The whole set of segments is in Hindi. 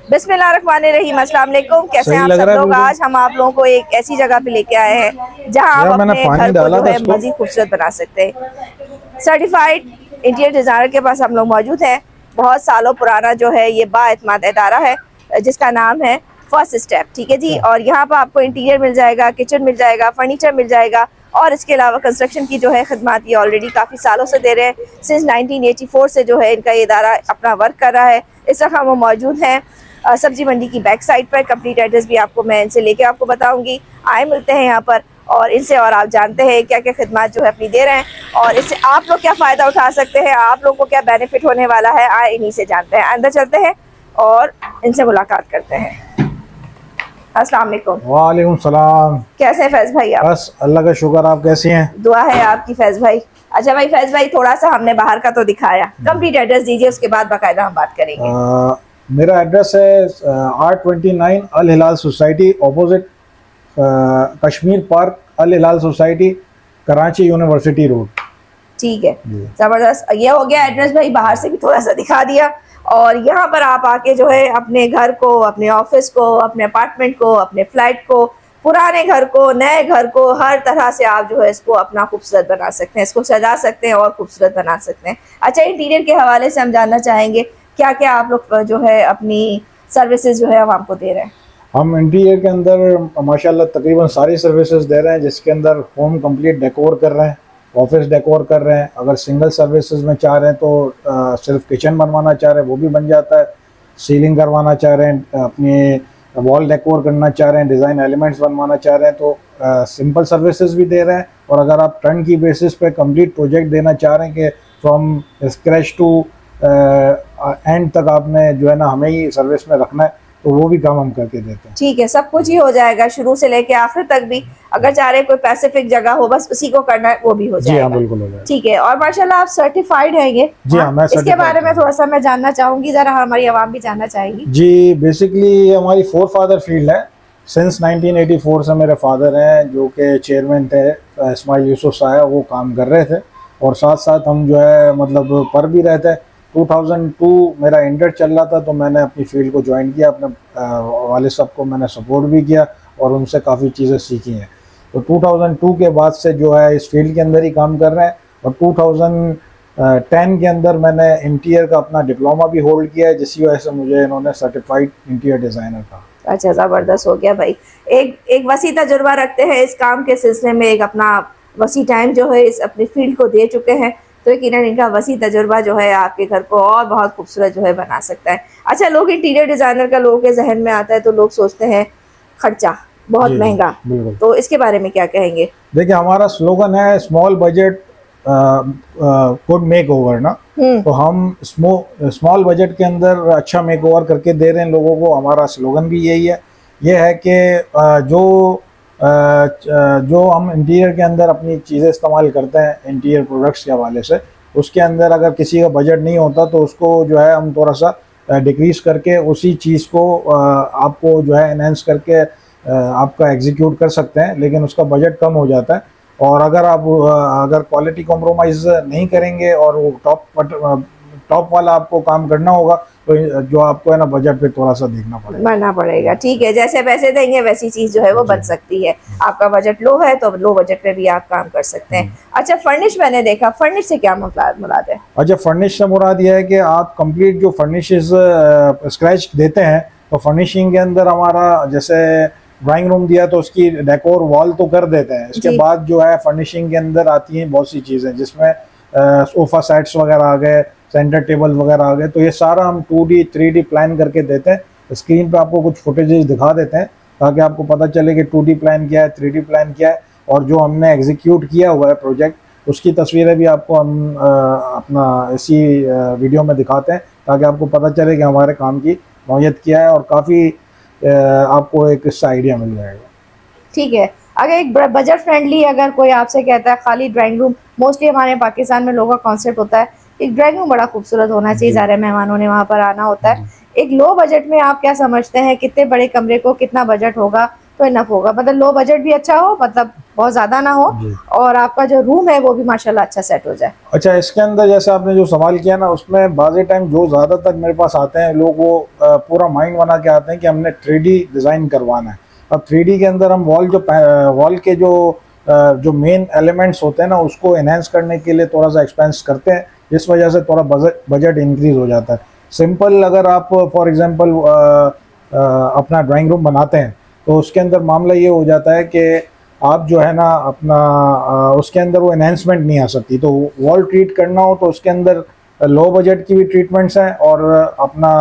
बिस्मिल्लाहिर्रहमानिर्रहीम, अस्सलाम वालेकुम। कैसे हैं आप सब लोग? आज हम आप लोगों को एक ऐसी जगह पे लेके आए हैं जहां आप अपने घर को जो है मजीद खूबसूरत बना सकते हैं। सर्टिफाइड इंटीरियर डिज़ाइनर के पास हम लोग मौजूद हैं। बहुत सालों पुराना जो है ये बाएतमाद इदारा है जिसका नाम है फर्स्ट स्टेप, ठीक है जी। और यहाँ पर आपको इंटीरियर मिल जाएगा, किचन मिल जाएगा, फर्नीचर मिल जाएगा और इसके अलावा कंस्ट्रक्शन की जो है खदमात ये ऑलरेडी काफ़ी सालों से दे रहे हैं। सिंस 1984 से जो है इनका ये इदारा अपना वर्क कर रहा है। इस वक्त हम मौजूद हैं सब्जी मंडी की बैक साइड पर। कंप्लीट एड्रेस भी आपको मैं इनसे लेके आपको बताऊंगी। आए मिलते हैं यहाँ पर और इनसे और आप जानते हैं क्या क्या खिदमत जो है अपनी दे रहे हैं और इससे आप लोग क्या फ़ायदा उठा सकते हैं, आप लोगों को क्या बेनिफिट होने वाला है। आए इन्हीं से जानते हैं। अंदर चलते हैं और इनसे मुलाकात करते हैं। अस्सलाम वालेकुम। वालेकुम सलाम। कैसे हैं फैज़ भाई आप? बस अल्लाह का शुक्र, आप कैसी हैं? दुआ है आपकी फैज़ भाई। अच्छा भाई फैज़ भाई, थोड़ा सा हमने बाहर का तो दिखाया, कंप्लीट एड्रेस दीजिए, उसके बाद बाकायदा हम बात करेंगे। मेरा एड्रेस है R29 अल हिलाल सोसाइटी, ऑपोजिट कश्मीर पार्क, अल हिलाल सोसाइटी, कराची यूनिवर्सिटी रोड। ठीक है, जबरदस्त। ये हो गया एड्रेस भाई, बाहर से भी थोड़ा सा दिखा दिया। और यहाँ पर आप आके जो है अपने घर को, अपने ऑफिस को, अपने अपार्टमेंट को, अपने फ्लैट को, पुराने घर को, नए घर को, हर तरह से आप जो है इसको अपना खूबसूरत बना सकते हैं, इसको सजा सकते हैं और खूबसूरत बना सकते हैं। अच्छा, इंटीरियर के हवाले से हम जानना चाहेंगे क्या क्या आप लोग जो है अपनी सर्विसेज जो है हम आपको दे रहे हैं? हम इंटीरियर के अंदर माशाल्लाह तकरीबन सारी सर्विसेज दे रहे हैं, जिसके अंदर होम कंप्लीट डेकोर कर रहे हैं, ऑफिस डेकोर कर रहे हैं। अगर सिंगल सर्विसेज में चाह रहे हैं तो सिर्फ किचन बनवाना चाह रहे हैं वो भी बन जाता है, सीलिंग करवाना चाह रहे हैं, अपनी वॉल डेकोर करना चाह रहे हैं, डिज़ाइन एलिमेंट्स बनवाना चाह रहे हैं तो सिंपल सर्विसेज भी दे रहे हैं। और अगर आप टर्न की बेसिस पे कंप्लीट प्रोजेक्ट देना चाह रहे हैं कि फ्रॉम स्क्रैच टू एंड तक आपने जो है ना हमें ही सर्विस में रखना है तो वो भी काम हम करके देते हैं। ठीक है, सब कुछ ही हो जाएगा शुरू से लेके आखिर तक भी। अगर चाह रहे कोई पैसिफिक जगह हो बस उसी को करना है वो भी हो जाएगा। जी हाँ, बिल्कुल हो जाएगा। ठीक है, और माशाल्लाह आप सर्टिफाइड हैं ये? जी हाँ, मैं इसके बारे में थोड़ा सा मैं जानना चाहूंगी, जरा हमारी आवाम भी जानना चाहेगी। जी, बेसिकली हमारी फोर फादर फील्ड है। सिंस 1984 से मेरे फादर हैं जो कि चेयरमैन थे, इस्माइल यूसुफ साहब, वो काम कर रहे थे और साथ साथ हम जो है मतलब पर भी रहते। 2002 मेरा इंटर चल रहा था तो मैंने अपनी फील्ड को ज्वाइन किया, अपने वाले साहब को मैंने सपोर्ट भी किया और उनसे काफ़ी चीज़ें सीखी हैं। तो 2002 के बाद से जो है इस फील्ड के अंदर ही काम कर रहे हैं। और 2010 के अंदर मैंने इंटीरियर का अपना डिप्लोमा भी होल्ड किया है, जिसकी वजह से मुझे इन्होंने सर्टिफाइड इंटीरियर डिज़ाइनर कहा। अच्छा, ज़बरदस्त हो गया भाई। एक वसी तजुर्बा रखते हैं इस काम के सिलसिले में, एक अपना वसी टाइम जो है इस अपनी फील्ड को दे चुके हैं तो यकीनन इनका वसी तजुर्बा जो है आपके घर को और बहुत खूबसूरत जो है बना सकता है। अच्छा, लोग इंटीरियर डिज़ाइनर का लोगों के जहन में आता है तो लोग सोचते हैं खर्चा बहुत महंगा, तो इसके बारे में क्या कहेंगे? देखिए, हमारा स्लोगन है small budget good make over ना, तो हम स्मॉल बजट के अंदर अच्छा मेक ओवर करके दे रहे हैं लोगों को। हमारा स्लोगन भी यही है। ये है कि जो हम इंटीरियर के अंदर अपनी चीज़ें इस्तेमाल करते हैं इंटीरियर प्रोडक्ट्स के हवाले से, उसके अंदर अगर किसी का बजट नहीं होता तो उसको जो है हम थोड़ा सा डिक्रीज़ करके उसी चीज़ को आपको जो है एनहेंस करके आपका एग्जीक्यूट कर सकते हैं, लेकिन उसका बजट कम हो जाता है। और अगर आप अगर क्वालिटी कॉम्प्रोमाइज़ नहीं करेंगे और वो टॉप वाला आपको काम करना होगा तो जो आपको है ना बजट पे थोड़ा सा देखना पड़ेगा। ठीक है, जैसे पैसे देंगे वैसी चीज़ जो है वो बन सकती है। आपका बजट लो है तो लो बजट पे भी आप काम कर सकते हैं। अच्छा, फर्निश मैंने देखा, फर्निश से क्या मुराद है? अच्छा, फर्निश से मुराद ये है कि आप कंप्लीट जो फर्निशेस स्क्रैच देते हैं तो फर्निशिंग के अंदर हमारा जैसे ड्राइंग रूम दिया तो उसकी डेकोर वॉल तो कर देते हैं, इसके बाद जो है फर्निशिंग के अंदर आती हैं बहुत सी चीज़ें, जिसमें सोफ़ा सेट्स वगैरह आ गए, सेंटर टेबल वगैरह आ गए, तो ये सारा हम 2D 3D प्लान करके देते हैं। स्क्रीन पे आपको कुछ फुटेजेस दिखा देते हैं ताकि आपको पता चले कि 2D प्लान क्या है, 3D प्लान क्या है और जो हमने एग्जीक्यूट किया हुआ है प्रोजेक्ट उसकी तस्वीरें भी आपको हम अपना इसी वीडियो में दिखाते हैं ताकि आपको पता चले कि हमारे काम की नौयत क्या है और काफ़ी आपको एक इससे आइडिया मिल जाएगा। ठीक है, अगर एक बजट फ्रेंडली अगर कोई आपसे कहता है खाली ड्राइंग रूम, मोस्टली हमारे पाकिस्तान में लोगों का कॉन्सेप्ट होता है एक ड्राइंग रूम बड़ा खूबसूरत होना चाहिए, सारे मेहमानों ने वहाँ पर आना होता है। एक लो बजट में आप क्या समझते हैं कितने बड़े कमरे को कितना बजट होगा तो इनफ होगा? मतलब लो बजट भी अच्छा हो, मतलब बहुत ज्यादा ना हो, और आपका जो रूम है वो भी माशाल्लाह अच्छा सेट हो जाए। अच्छा, इसके अंदर जैसे आपने जो सवाल किया ना, उसमें बाज़ टाइम जो ज़्यादातर मेरे पास आते हैं लोग, वो पूरा माइंड बना के आते हैं कि हमने 3D डिज़ाइन करवाना है। अब 3D के अंदर हम वॉल के जो मेन एलिमेंट्स होते हैं ना, उसको एनहेंस करने के लिए थोड़ा सा एक्सपेंस करते हैं, जिस वजह से थोड़ा बजट इंक्रीज हो जाता है। सिंपल अगर आप फॉर एग्जांपल अपना ड्राइंग रूम बनाते हैं तो उसके अंदर मामला ये हो जाता है कि आप जो है ना अपना उसके अंदर वो एनहेंसमेंट नहीं आ सकती। तो वॉल ट्रीट करना हो तो उसके अंदर लो बजट की भी ट्रीटमेंट्स हैं और अपना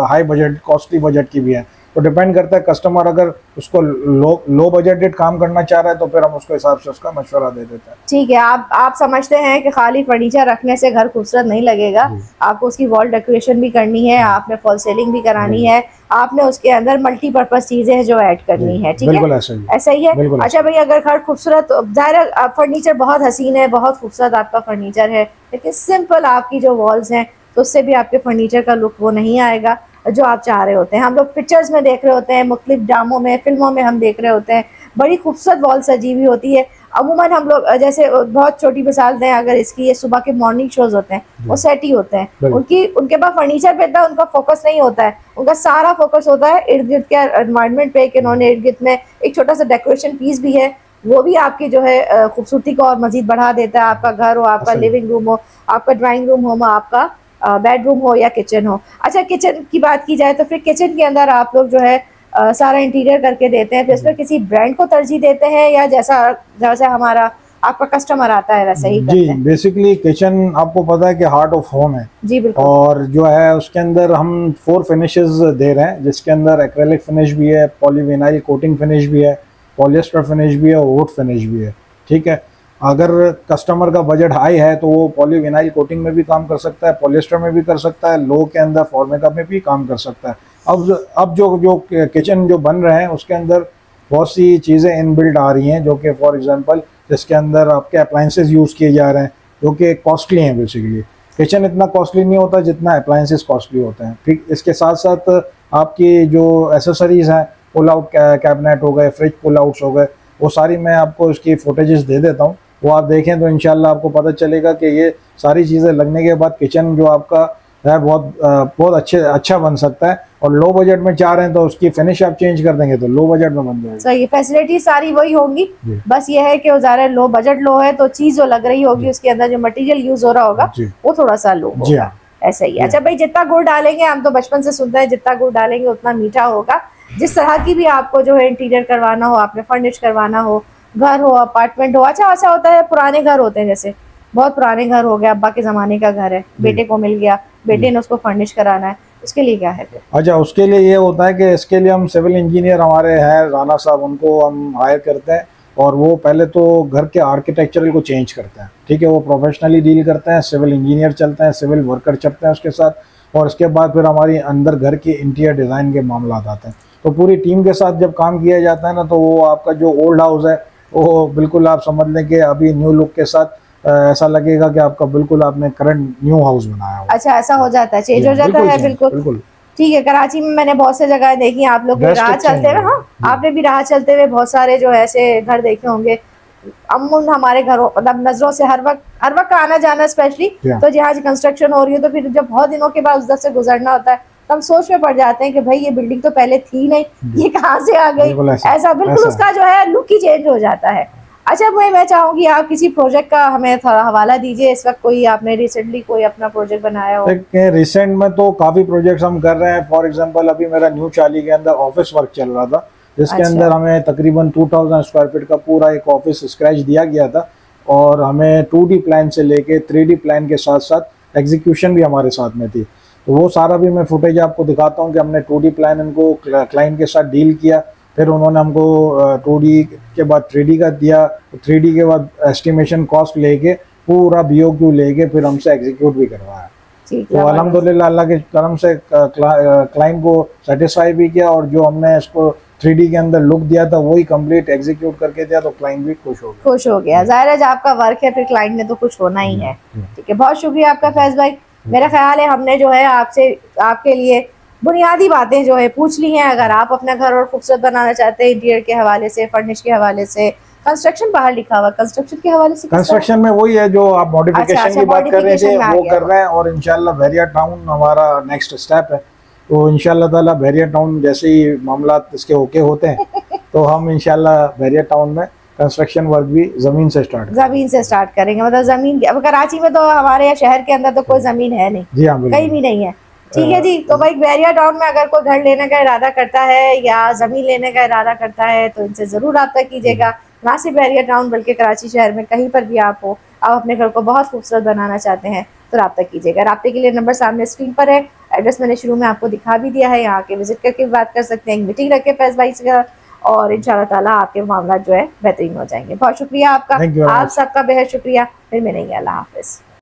हाई बजट कॉस्टली बजट की भी है। तो डिपेंड करता है कस्टमर अगर उसको लो बजटेड काम करना चाह रहा है तो फिर हम उसको हिसाब से उसका मशवरा दे देते हैं। ठीक है, आप समझते हैं कि खाली फर्नीचर रखने से घर खूबसूरत नहीं लगेगा, आपको उसकी वॉल डेकोरेशन भी करनी है, आपने फॉल सीलिंग भी करानी है, आपने उसके अंदर मल्टीपर्पज चीजें जो ऐड करनी है। ठीक है, ऐसा ही है। अच्छा भाई, अगर घर खूबसूरत, ज़ाहिर फर्नीचर बहुत हसीन है, बहुत खूबसूरत आपका फर्नीचर है, लेकिन सिंपल आपकी जो वॉल्स हैं तो उससे भी आपके फर्नीचर का लुक वो नहीं आएगा जो आप चाह रहे होते हैं। हम लोग पिक्चर्स में देख रहे होते हैं, मुख्तलिफ ड्रामों में, फिल्मों में हम देख रहे होते हैं, बड़ी खूबसूरत वॉल सजी हुई होती है। अमूमन हम लोग जैसे बहुत छोटी मिसाल दें अगर इसकी, ये सुबह के मॉर्निंग शोज होते हैं वो सेट ही होते हैं, उनके पास फर्नीचर पे इतना उनका फोकस नहीं होता है, उनका सारा फोकस होता है इर्द गिर्द के एनवायरनमेंट पे कि उन्होंने इर्द गिर्द में एक छोटा सा डेकोरेशन पीस भी है, वो भी आपकी जो है खूबसूरती को और मजीद बढ़ा देता है। आपका घर हो, आपका लिविंग रूम हो, आपका ड्राइंग रूम हो, आपका बेडरूम हो या किचन हो। अच्छा, किचन की बात की जाए तो फिर किचन के अंदर आप लोग जो है सारा इंटीरियर करके देते हैं, तो इस पर किसी ब्रांड को तरजीह देते हैं या जैसा हमारा आपका कस्टमर आता है वैसे ही करते हैं? बेसिकली किचन आपको पता है कि हार्ट ऑफ होम है जी बिल्कुल, और जो है उसके अंदर हम 4 फिनिशेस दे रहे हैं, जिसके अंदर एक्रेलिक फिनिश भी है, पॉलीविनाइल कोटिंग फिनिश भी है, पॉलिएस्टर फिनिश भी है, वुड फिनिश भी है। ठीक है, अगर कस्टमर का बजट हाई है तो वो पॉलीविनाइल कोटिंग में भी काम कर सकता है, पॉलिएस्टर में भी कर सकता है, लो के अंदर फॉर्मिका में भी काम कर सकता है। अब जो किचन जो बन रहे हैं उसके अंदर बहुत सी चीज़ें इनबिल्ट आ रही हैं, जो कि फॉर एग्जांपल जिसके अंदर आपके अप्लाइंसेस यूज़ किए जा रहे हैं जो कि कॉस्टली हैं। बेसिकली किचन इतना कॉस्टली नहीं होता जितना अप्लाइंसेस कॉस्टली होते हैं। ठीक, इसके साथ साथ आपकी जो एसेसरीज़ हैं, पुल आउट कैबिनेट हो गए, फ्रिज पुल आउट्स हो गए, वो सारी मैं आपको इसकी फुटेजेस दे देता हूँ, वो आप देखें तो इंशाल्लाह आपको पता चलेगा कि ये सारी चीज़ें लगने के बाद किचन जो आपका है बहुत अच्छा बन सकता है। और लो बजट में चाह रहे हैं तो उसकी फिनिश आप चेंज कर देंगे तो लो बजट में बन जाएगा। सही, फैसिलिटी सारी वही होंगी, बस ये है कि ज़ाहिर लो बजट लो है तो चीज़ जो लग रही होगी उसके अंदर जो मटेरियल यूज हो रहा होगा वो थोड़ा सा लो होगा। ऐसा ही। अच्छा भाई, जितना गुड़ डालेंगे, हम तो बचपन से सुनते हैं जितना गुड़ डालेंगे उतना मीठा होगा। जिस तरह की भी आपको जो है इंटीरियर करवाना हो, आपने फर्निश करवाना हो, घर हो, अपार्टमेंट हो। अच्छा, ऐसा होता है पुराने घर होते हैं, जैसे बहुत पुराने घर हो गया, अब्बा के ज़माने का घर है, बेटे को मिल गया, बेटे ने उसको फर्निश कराना है, उसके लिए क्या है? अच्छा, उसके लिए ये होता है कि इसके लिए हम सिविल इंजीनियर हमारे हैं राना साहब, उनको हम हायर करते हैं और वो पहले तो घर के आर्किटेक्चरल को चेंज करते हैं। ठीक है, वो प्रोफेशनली डील करते हैं, सिविल इंजीनियर चलते हैं, सिविल वर्कर चलते हैं उसके साथ, और उसके बाद फिर हमारी अंदर घर की इंटीरियर डिज़ाइन के मामला आते हैं। तो पूरी टीम के साथ जब काम किया जाता है ना, तो वो आपका जो ओल्ड हाउस है वो बिल्कुल आप समझ लें कि अभी न्यू लुक के साथ ऐसा लगेगा कि आपका बिल्कुल आपने करंट न्यू हाउस बनाया हो। अच्छा, ऐसा हो जाता है, चेंज हो जाता है। बिल्कुल ठीक है। कराची में मैंने बहुत से जगह देखी, आप लोग राह चलते हुए, हाँ आपने भी राह चलते हुए बहुत सारे जो ऐसे घर देखे होंगे। अमूमन हमारे घरों मतलब नजरों से हर वक्त का आना जाना, स्पेशली तो जहाँ कंस्ट्रक्शन हो रही है तो फिर जब बहुत दिनों के बाद उस दर से गुजरना होता है तो हम सोच में पड़ जाते हैं कि भाई ये बिल्डिंग तो पहले थी नहीं, ये कहाँ से आ गई। ऐसा बिल्कुल उसका जो है लुक ही चेंज हो जाता है। अच्छा भाई, मैं चाहूंगी आप किसी प्रोजेक्ट का हमें थोड़ा हवाला दीजिए। इस वक्त कोई आपने रिसेंटली कोई अपना प्रोजेक्ट बनाया हो? रिसेंट में तो काफी प्रोजेक्ट्स हम कर रहे हैं। फॉर एग्जांपल अभी मेरा न्यू चाली के अंदर ऑफिस वर्क चल रहा था, जिसके अंदर हमें तकरीबन 2000 स्क्वायर फीट का पूरा एक ऑफिस स्क्रैच दिया गया था और हमें 2D प्लान से लेके 3D प्लान के साथ साथ एग्जीक्यूशन भी हमारे साथ में थी। तो वो सारा भी मैं फुटेज आपको दिखाता हूँ कि हमने 2D प्लान इनको क्लाइंट के साथ डील किया, फिर उन्होंने हमको 2D के बाद 3D का दिया, 3D के बाद एस्टिमेशन कॉस्ट लेके पूरा BOQ लेके फिर हमसे एग्जीक्यूट भी करवाया। तो अल्हम्दुलिल्लाह अल्लाह के करम से क्लाइंट को सेटिस्फाई भी किया और जो हमने इसको 3D के अंदर लुक दिया था वही कंप्लीट एग्जीक्यूट करके दिया, तो क्लाइंट भी खुश हो गया। जाहिर है आपका वर्क है, फिर क्लाइंट ने तो खुश होना ही है। ठीक है, बहुत शुक्रिया आपका फैज भाई। मेरा ख्याल है हमने जो है आपसे आपके लिए बुनियादी बातें जो है पूछ ली हैं। अगर आप अपना घर और खूबसूरत बनाना चाहते हैं इंटीरियर के हवाले से, फर्निश के हवाले से, कंस्ट्रक्शन बाहर लिखा हुआ, कंस्ट्रक्शन के हवाले से कंस्ट्रक्शन में वही है जो आप मॉडिफिकेशन की बात कर रहे थे वो कर रहे हैं, और इंशाल्लाह बहरिया टाउन हमारा नेक्स्ट स्टेप है। तो इंशाल्लाह ताला बहरिया टाउन जैसे ही मामला इसके ओके होते हैं तो हम इंशाल्लाह बहरिया टाउन में कंस्ट्रक्शन वर्क भी जमीन से स्टार्ट करेंगे। मतलब जमीन, अब कराची में तो हमारे यहाँ शहर के अंदर तो कोई जमीन है नहीं, जी हाँ, कहीं भी नहीं है। ठीक है जी। तो भाई बहरिया टाउन में अगर कोई घर लेने का इरादा करता है या जमीन लेने का इरादा करता है तो इनसे जरूर रब्ता कीजिएगा। ना सिर्फ बहरिया टाउन बल्कि कराची शहर में कहीं पर भी आप हो, आप अपने घर को बहुत खूबसूरत बनाना चाहते हैं तो रब्ता कीजिएगा। रब्ते के लिए नंबर सामने स्क्रीन पर है, एड्रेस मैंने शुरू में आपको दिखा भी दिया है, यहाँ के विजिट करके बात कर सकते हैं, एक मीटिंग रख के फैज भाई से, और इंशाल्लाह ताला आपके मामला जो है बेहतरीन हो जाएंगे। बहुत शुक्रिया आपका, आप सबका बेहद शुक्रिया। फिर मिलेंगे, अल्लाह हाफिज।